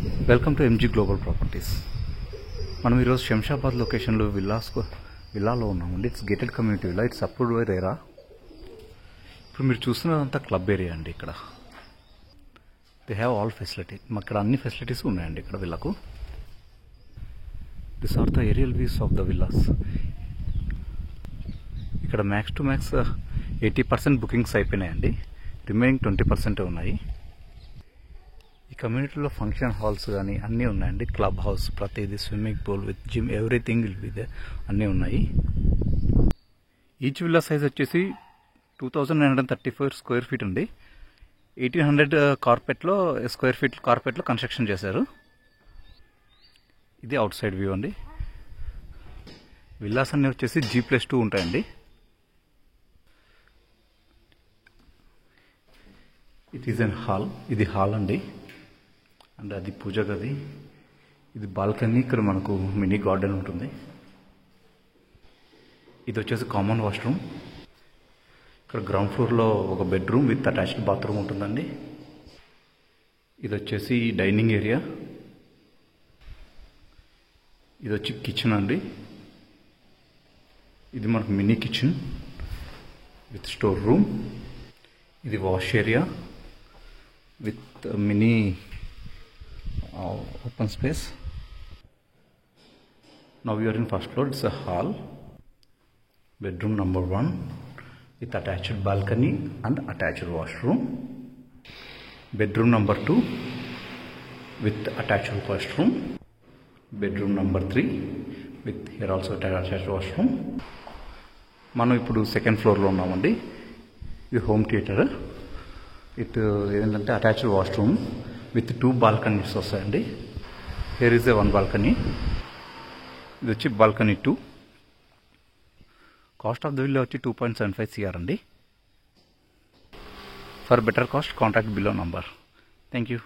Welcome to MG global properties. మనం ఈరోజు శంషాబాద్ లొకేషన్లో విల్లాలో ఉన్నామండి. It's gated community villa. It's approved by RERA. ఇప్పుడు మీరు చూస్తున్నదంతా క్లబ్ ఏరియా అండి. ఇక్కడ దే హ్యావ్ ఆల్ ఫెసిలిటీ. ఇక్కడ అన్ని ఫెసిలిటీస్ ఉన్నాయండి ఇక్కడ విల్లాకు. This are the aerial views of the villas. ఇక్కడ మ్యాక్స్ టు మ్యాక్స్ 80% బుకింగ్స్ అయిపోయినాయండి. రిమైనింగ్ 20% ఉన్నాయి. ఈ కమ్యూనిటీలో ఫంక్షన్ హాల్స్ కానీ అన్నీ ఉన్నాయండి. క్లబ్ హౌస్, ప్రతిదీ, swimming pool with gym, everything will be there. అన్నీ ఉన్నాయి. ఈచ్ విల్లా సైజ్ వచ్చేసి 2934 స్క్వేర్ ఫీట్ ఉంది. 1800 కార్పెట్లో స్క్వేర్ ఫీట్ కార్పెట్లో కన్స్ట్రక్షన్ చేశారు. ఇది అవుట్ సైడ్ వ్యూ అండి. విల్లాస్ అన్నీ వచ్చేసి G+2 ఉంటాయండి. It is an hall. ఇది హాల్ అండి. అండ్ అది పూజ గది. ఇది బాల్కనీ. ఇక్కడ మనకు మినీ గార్డెన్ ఉంటుంది. ఇది వచ్చేసి కామన్ వాష్రూమ్. ఇక్కడ గ్రౌండ్ ఫ్లోర్లో ఒక బెడ్రూమ్ విత్ అటాచ్డ్ బాత్రూమ్ ఉంటుందండి. ఇది వచ్చేసి డైనింగ్ ఏరియా. ఇది వచ్చి కిచెన్ అండి. ఇది మనకు mini kitchen with store room. ఇది wash area with mini open space. Now we are in first floor. It's a hall, bedroom number 1 with attached balcony and attached washroom. Bedroom number 2 with attached washroom. Bedroom number 3 with here also attached washroom. మనం ఇప్పుడు second ఫ్లోర్లో ఉన్నామండి. ఇది home theatre. It ఏంటంటే attached washroom with 2 balconies వస్తాయండి. Here is a 1 balcony. ఇది వచ్చి balcony 2. Cost of the villa వచ్చి 2.75 CR అండి. For better cost contact below number. Thank you.